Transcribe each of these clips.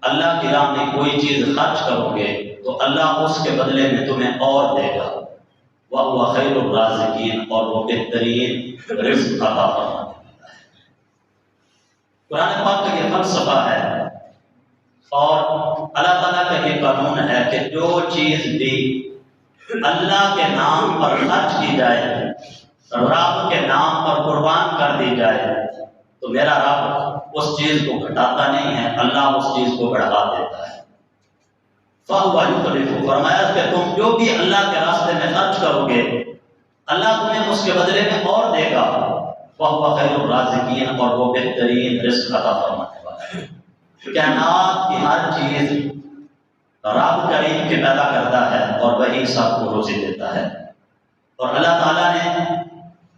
اللہ کی راہ میں کوئی چیز خرچ کرو گے تو اللہ اس کے بدلے میں تمہیں اور دے گا، وَهُوَ خَيْرُ الرَّازِقِينَ، اور وہ بہترین رزق عطا فرمانے والا ہے۔ قرآن پاک کا یہ فلسفہ ہے اور اللہ تعالیٰ کا یہ قانون ہے کہ جو چیز بھی اللہ کے نام پر خرچ کی جائے، رب کے نام پر قربان کر دی جائے، تو میرا رب اس چیز کو گھٹاتا نہیں ہے، اللہ اس چیز کو بڑھا دیتا ہے۔ فَهُوَ يُخْلِفُ، فرمایا کہ تم جو بھی اللہ کے راستے میں خرچ کرو گے اللہ تمہیں اس کے بدلے میں اور دے گا، وَهُوَ خَيْرُ الرَّازِقِينَ، اور وہ بہترین رزق عطا فرمانے والا ہے۔ کائنات کی ہر چیز رب کریم کے پیدا کرتا ہے اور وہی سب کو روزی دیتا ہے، اور اللہ تعالیٰ نے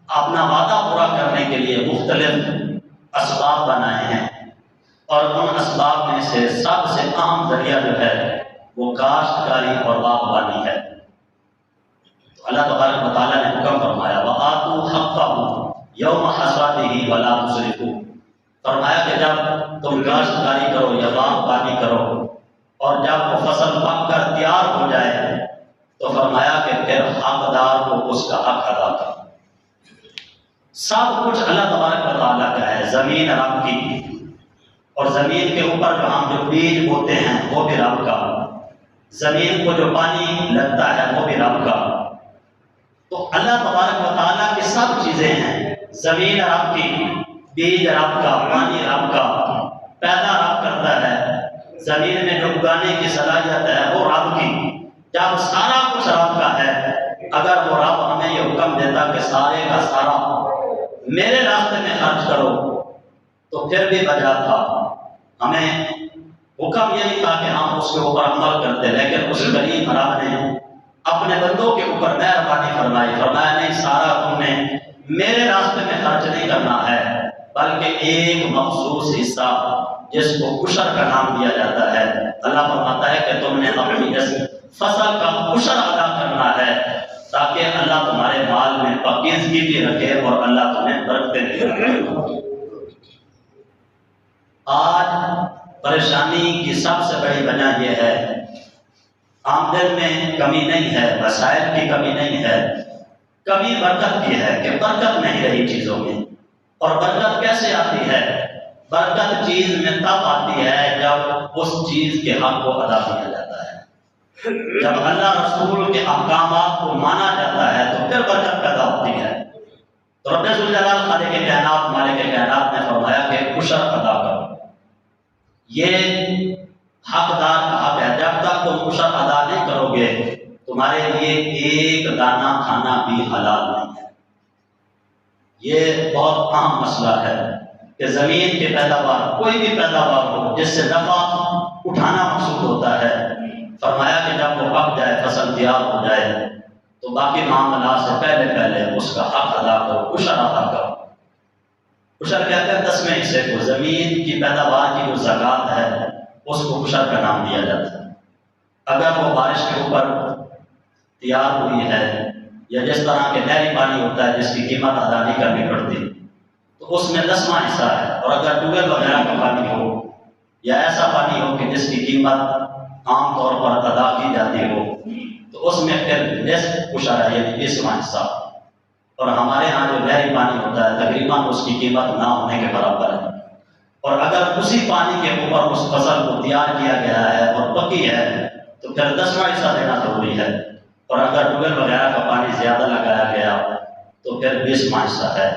اپنا وعدہ پورا کرنے کے لیے مختلف اسباب بنائے ہیں، اور ان اسباب میں سے سب سے اہم ذریعہ جو ہے وہ کاشتکاری اور باغبانی ہے۔ تو اللہ تبارک و تعالیٰ نے حکم فرمایا وَآتُوا حَقَّهُ يَوْمَ حَصَادِهِ وَلَا تُسْرِفُوا، فرمایا کہ جب تم کاشتکاری کرو یا باغبانی کرو اور جب وہ فصل پک کر تیار ہو جائے تو فرمایا کہ پھر حقدار کو اس کا حق ادا کرو۔ سب کچھ اللہ تبارک و تعالیٰ کا ہے، زمین رب کی، اور زمین کے اوپر جو ہم جو بیج بوتے ہیں وہ بھی رب کا، زمین کو جو پانی لگتا ہے وہ بھی رب کا۔ تو اللہ تبارک و تعالیٰ کی سب چیزیں ہیں، زمین رب کی، بیج رب کا، پانی رب کا، پیدا رب کرتا ہے، زمین میں جو اگانے کی صلاحیت ہے وہ رب کی۔ جب سارا کچھ رب کا ہے، اگر وہ رب ہمیں یہ حکم دیتا کہ سارے کا سارا میرے راستے میں خرچ کرو تو پھر بھی بجا تھا، ہمیں حکم یہی تھا کہ ہم اس کے اوپر عمل کرتے، لیکن اس کریم رب نے اپنے بندوں کے اوپر مہربانی فرمائی، فرمایا نہیں سارا تم نے میرے راستے میں خرچ نہیں کرنا ہے، بلکہ ایک مخصوص حصہ جس کو عشر کا نام دیا جاتا ہے، اللہ فرماتا ہے کہ تم نے اپنی اس فصل کا عشر ادا کرنا ہے تاکہ اللہ تمہارے مال میں پاکیزگی بھی رکھے اور اللہ تمہیں برکتیں بھی رکھے۔ آج پریشانی کی سب سے بڑی وجہ یہ ہے آمدن میں کمی نہیں ہے، وسائل کی کمی نہیں ہے، کمی برکت کی ہے کہ برکت نہیں رہی چیزوں میں۔ اور برکت کیسے آتی ہے؟ برکت چیز میں تب آتی ہے جب اس چیز کے حق کو ادا کیا جاتا ہے، جب اللہ رسول کے احکامات کو مانا جاتا ہے تو پھر برکت پیدا ہوتی ہے۔ تو رب ذوالجلال خالق کائنات مالک کائنات نے فرمایا کہ عشر ادا کرو، یہ حقدار کا حق ہے، جب تک تم عشر ادا نہیں کرو گے تمہارے لیے ایک دانہ کھانا بھی حلال نہیں ہے۔ یہ بہت اہم مسئلہ ہے کہ زمین کی پیداوار، کوئی بھی پیداوار ہو جس سے نفع اٹھانا مقصود ہوتا ہے، فرمایا کہ جب وہ پک جائے، فصل تیار ہو جائے تو باقی معاملات سے پہلے اس کا حق ادا کرو، عشر ادا کرو۔ عشر کہتے ہیں 10ویں حصے کو، زمین کی پیداوار کی جو زکوٰۃ ہے اس کو عشر کا نام دیا جاتا ہے۔ اگر وہ بارش کے اوپر تیار ہوئی ہے یا جس طرح کے نہری پانی ہوتا ہے جس کی قیمت ادا نہیں کرنی پڑتی تو اس میں 10واں حصہ ہے، اور اگر ٹیوب ویل وغیرہ کا پانی ہو یا ایسا پانی ہو کہ جس کی قیمت عام طور پر ادا کی جاتی ہو تو اس میں پھر نصف عشر ہے، یعنی 20واں حصہ۔ اور ہمارے ہاں جو نہری پانی ہوتا ہے تقریباً اس کی قیمت نہ ہونے کے برابر ہے، اور اگر اسی پانی کے اوپر اس فصل کو تیار کیا گیا ہے اور پکی ہے تو پھر 10واں حصہ دینا ضروری ہے، اور اگر ٹیوب ویل وغیرہ کا پانی زیادہ لگایا گیا تو پھر 20واں حصہ ہے۔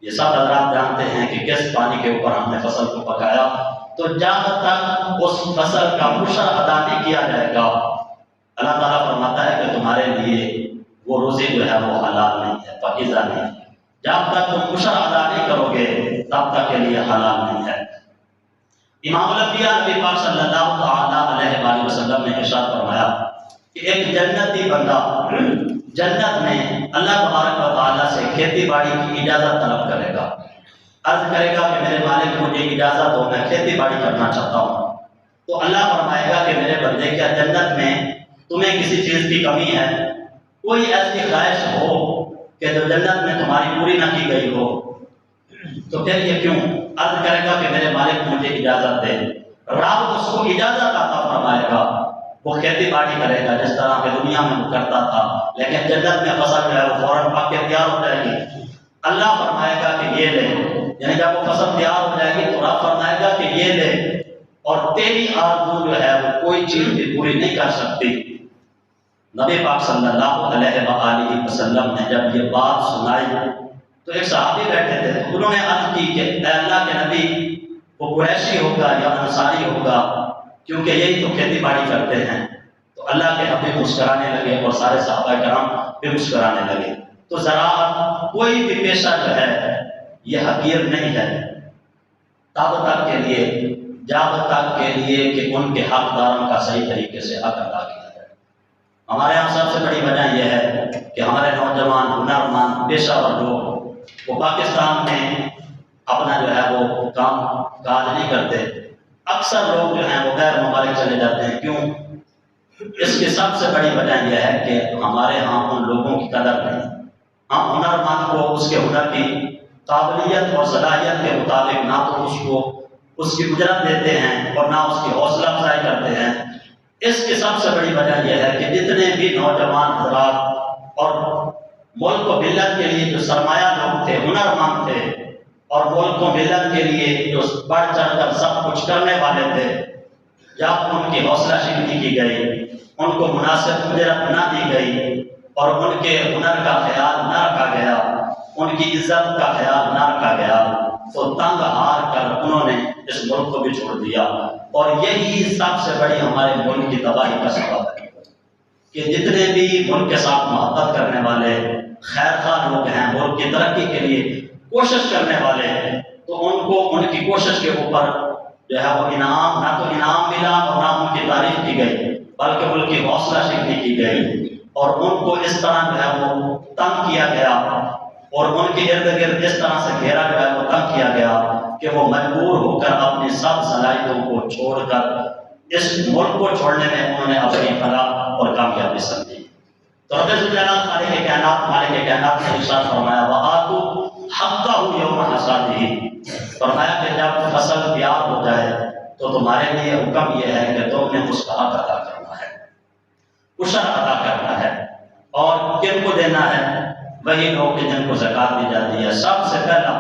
یہ سب حضرات جانتے ہیں کہ کس پانی کے اوپر ہم نے فصل کو پکایا، تو جب تک اس فصل کا عشر ادا نہیں کیا جائے گا اللہ تعالیٰ فرماتا ہے کہ تمہارے لیے وہ روزی جو ہے وہ حلال نہیں ہے، پاکیزہ نہیں ہے۔ جب تک تم عشر ادا نہیں کرو گے تب تک کے لیے حلال نہیں ہے۔ امام الانبیاء نبی پاک صلی اللہ علیہ وآلہ وسلم نے ارشاد فرمایا کہ ایک جنتی بندہ جنت میں اللہ تبارک و تعالیٰ سے کھیتی باڑی کی اجازت طلب کرے گا، عرض کرے گا کہ میرے مالک مجھے اجازت ہو، میں کھیتی باڑی کرنا چاہتا ہوں۔ تو اللہ فرمائے گا کہ میرے بندے کیا جنت میں تمہیں کسی چیز کی کمی ہے؟ کوئی ایسی خواہش ہو کہ جو جنت میں تمہاری پوری نہ کی گئی ہو؟ تو پھر یہ کیوں؟ عرض کرے گا کہ میرے مالک مجھے اجازت دے۔ رب اس کو اجازت عطا فرمائے گا، وہ کھیتی باڑی کرے گا جس طرح کہ دنیا میں وہ کرتا تھا، لیکن جنت میں فصل جو ہے وہ فوراً پک کے تیار ہو جائے گی۔ اللہ فرمائے گا کہ یہ لے، یعنی جب وہ فصل تیار ہو جائے گی تو رب فرمائے گا کہ یہ لے، اور تیری آرزو جو ہے وہ کوئی چیز بھی پوری نہیں کر سکتی۔ نبی پاک صلی اللہ علیہ وآلہ وسلم نے جب یہ بات سنائی تو ایک صحابی بیٹھے تھے، انہوں نے عرض کی کہ اے اللہ کے نبی، وہ قریشی ہوگا یا انصاری ہوگا، کیونکہ یہی تو کھیتی باڑی کرتے ہیں۔ تو اللہ کے حبیب مسکرانے لگے اور سارے صحابہ کرام بھی مسکرانے لگے۔ تو زراعت کوئی بھی پیشہ جو ہے یہ حقیر نہیں ہے، تب تک کے لیے جب تک کے لیے کہ ان کے حقداروں کا صحیح طریقے سے حق ادا کیا جائے۔ ہمارے یہاں سب سے بڑی وجہ یہ ہے کہ ہمارے نوجوان ہنرمند پیشہ ور لوگ وہ پاکستان میں اپنا جو ہے وہ کام کاج نہیں کرتے، اکثر لوگ جو ہیں وہ غیر ممالک چلے جاتے ہیں۔ کیوں؟ اس کی سب سے بڑی وجہ یہ ہے کہ ہمارے ہاں ان لوگوں کی قدر نہیں۔ ہم ہنرمند کو اس کے ہنر کی قابلیت اور صلاحیت کے مطابق نہ تو اس کی اجرت دیتے ہیں اور نہ اس کی حوصلہ افزائی کرتے ہیں۔ اس کی سب سے بڑی وجہ یہ ہے کہ جتنے بھی نوجوان حضرات اور ملک و ملت کے لیے جو سرمایہ لوگ تھے، ہنرمند تھے، اور ملک و ملت کے لیے جو بڑھ چڑھ کر سب کچھ کرنے والے تھے، جب ان کی حوصلہ شکنی کی گئی، ان کو مناسب اجرت نہ دی گئی اور ان کے ہنر کا خیال نہ رکھا گیا، ان کی عزت کا خیال نہ رکھا گیا، تو تنگ ہار کر انہوں نے اس ملک کو بھی چھوڑ دیا۔ اور یہی سب سے بڑی ہمارے ملک کی تباہی کا سبب ہے کہ جتنے بھی ملک کے ساتھ محبت کرنے والے خیر خواہ لوگ ہیں، ملک کی ترقی کے لیے کوشش کرنے والے ہیں، تو ان کو ان کی کوشش کے اوپر جو ہے وہ نہ تو انعام ملا اور نہ ان کی تعریف کی گئی، بلکہ ان کی حوصلہ شکنی کی گئی اور ان کو اس طرح جو ہے وہ تنگ کیا گیا اور ان کے ارد گرد اس طرح سے گھیرا جو ہے وہ تنگ کیا گیا کہ وہ مجبور ہو کر اپنی سب صلاحیتوں کو چھوڑ کر اس ملک کو چھوڑنے میں انہوں نے اپنی فلاح اور کامیابی سمجھی۔ تو رب ذوالجلال خالق کائنات مالک کائنات نے ارشاد فرمایا وَآتُوا حَقَّهُ یوم حصادہ، فرمایا کہ جب فصل تیار ہو جائے تو تمہارے لیے حکم یہ ہے کہ تم نے اس کا حق ادا کرنا ہے، عشر ادا کرنا ہے۔ اور کن کو دینا ہے؟ وہی لوگ جن کو زکوٰۃ دی جاتی ہے۔ سب سے پہلا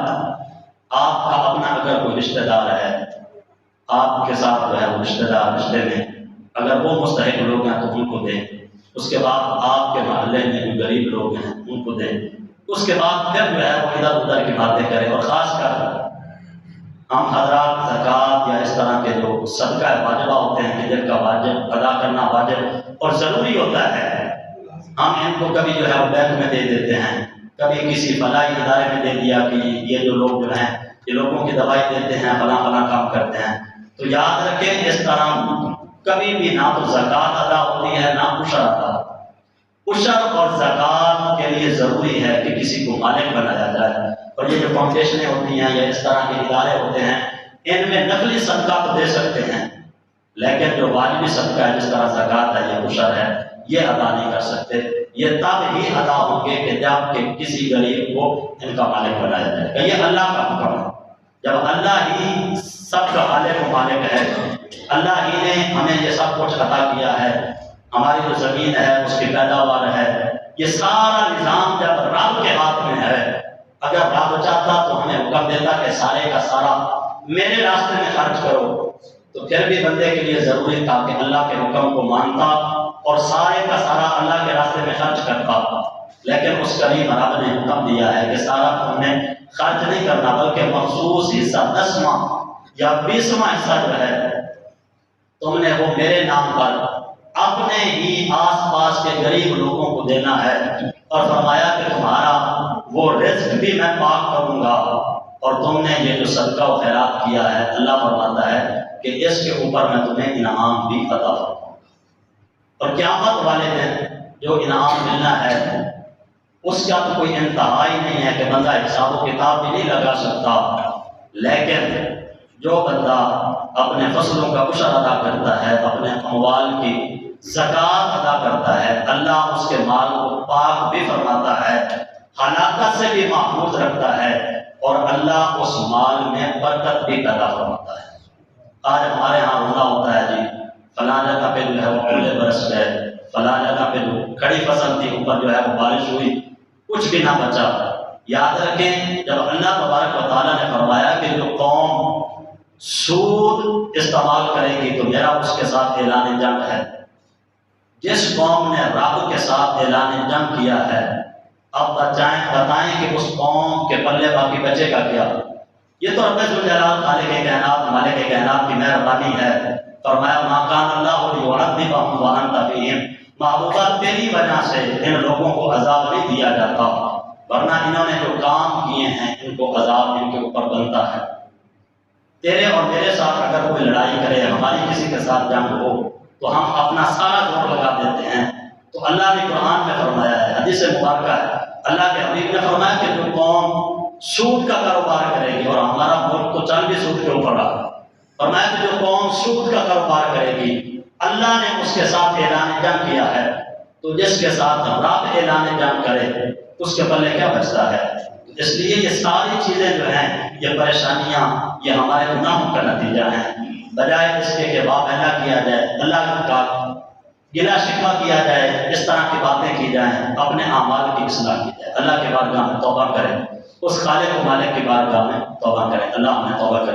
آپ کا اپنا اگر کوئی رشتہ دار ہے، آپ کے ساتھ جو ہے وہ رشتہ دار رشتے میں اگر وہ مستحق لوگ ہیں تو ان کو دیں۔ اس کے بعد آپ کے محلے میں جو غریب لوگ ہیں ان کو دیں۔ اس کے بعد پھر جو ہے وہ ادھر ادھر کی باتیں کریں، اور خاص کر ہم حضرات زکوٰۃ یا اس طرح کے جو صدقہ واجبہ ہوتے ہیں کہ جن کا واجب ادا کرنا واجب اور ضروری ہوتا ہے، ہم ان کو کبھی جو ہے وہ بینک میں دے دیتے ہیں، کبھی کسی فلاحی ادارے میں دے دیا کہ یہ جو لوگ جو ہیں یہ لوگوں کی دوائی دیتے ہیں، فلاں فلاں کام کرتے ہیں۔ تو یاد رکھیں اس طرح کبھی بھی نہ تو زکوٰۃ ادا ہوتی ہے نہ عشر ادا۔ عشر اور زکوٰۃ کے لیے ضروری ہے کہ کسی کو مالک بنایا جائے، اور یہ جو فاؤنڈیشنیں ہوتی ہیں یا اس طرح کے ادارے ہوتے ہیں ان میں نقلی صدقہ تو دے سکتے ہیں، لیکن جو واجبی صدقہ ہے جس طرح زکوٰۃ ہے یا عشر ہے یہ ادا نہیں کر سکتے۔ یہ تب ہی ادا ہوں گے کہ جب کہ کسی غریب کو ان کا مالک بنایا جائے گا۔ یہ اللہ کا حکم ہے۔ جب اللہ ہی سب کا خالق و مالک ہے، اللہ ہی نے ہمیں یہ سب کچھ عطا کیا ہے، ہماری جو زمین ہے اس کی پیداوار ہے، یہ سارا نظام جب رب کے ہاتھ میں ہے، اگر رب چاہتا تو ہمیں حکم دیتا کہ سارے کا سارا میرے راستے میں خرچ کرو، تو پھر بھی بندے کے لیے ضروری تھا کہ اللہ کے حکم کو مانتا اور سارے کا سارا اللہ کے راستے میں خرچ کرتا۔ لیکن اس کریم رب نے حکم دیا ہے کہ سارا تم نے خرچ نہیں کرنا، بلکہ مخصوص حصہ 10واں یا 20واں حصہ جو ہے تم نے وہ میرے نام پر اپنے ہی آس پاس کے غریب لوگوں کو دینا ہے، اور فرمایا کہ تمہارا وہ رزق بھی میں پاک کروں گا، اور تم نے یہ جو صدقہ و خیرات کیا ہے اللہ فرماتا ہے کہ اس کے اوپر میں تمہیں انعام بھی عطا کروں گا۔ اور قیامت والے دن جو انعام ملنا ہے اس کا تو کوئی انتہا ہی نہیں ہے کہ بندہ حساب و کتاب بھی نہیں لگا سکتا، لیکن جو بندہ اپنے فصلوں کا عشر ادا کرتا ہے، اپنے اموال کی زکوٰۃ ادا کرتا ہے، اللہ اس کے مال کو پاک بھی فرماتا ہے، ہلاکت سے بھی محفوظ رکھتا ہے، اور اللہ اس مال میں برکت بھی پیدا فرماتا ہے۔ آج ہمارے یہاں روزہ ہوتا ہے جی، فلاں جگہ پہ جو ہے وہ اولے برس گئے، فلاں جگہ پہ جو کھڑی فصل تھی اوپر جو ہے وہ بارش ہوئی، کچھ بھی نہ بچا۔ یاد رکھیں جب اللہ تبارک و تعالیٰ نے فرمایا کہ جو قوم سود استعمال کرے گی تو میرا اس کے ساتھ اعلان جنگ ہے، جس قوم نے رب کے ساتھ اعلان جنگ کیا ہے، اب بتائیں کہ اس قوم کے پلے باقی بچے کا کیا؟ یہ تو رب ذوالجلال خالق کائنات مالک کائنات کی مہربانی ہے۔ فرمایا ما کان اللہ لیعذبہم وانت فیہم، محبوبہ تیری وجہ سے ان لوگوں کو عذاب نہیں دیا جاتا، ورنہ انہوں نے جو کام کیے ہیں ان کو عذاب ان کے اوپر بنتا ہے۔ تیرے اور میرے ساتھ اگر کوئی لڑائی کرے، ہماری کسی کے ساتھ جنگ ہو تو ہم اپنا سارا زور لگا دیتے ہیں۔ تو اللہ نے قرآن میں فرمایا ہے، حدیث مبارکہ ہے، اللہ کے حبیب نے فرمایا کہ جو قوم سود کا کاروبار کرے گی، اور ہمارا ملک تو چل بھی سود کے اوپر رہا، فرمایا کہ جو قوم سود کا کاروبار کرے گی اللہ نے اس کے ساتھ اعلان جنگ کیا ہے، تو جس کے ساتھ رب اعلان جنگ کرے اس کے پلے کیا بچتا ہے؟ اس لیے یہ ساری چیزیں جو ہیں، یہ پریشانیاں، یہ ہمارے گناہوں کا نتیجہ ہیں۔ بجائے اس کے کہ باپ اللہ کیا جائے، اللہ کا گلا شکوہ کیا جائے، اس طرح کی باتیں کی جائیں، اپنے اعمال کی اصلاح کی جائے، اللہ کے بارگاہ میں توبہ کریں، اس خالق و مالک کی بارگاہ میں توبہ کریں۔ اللہ ہمیں توبہ کریں۔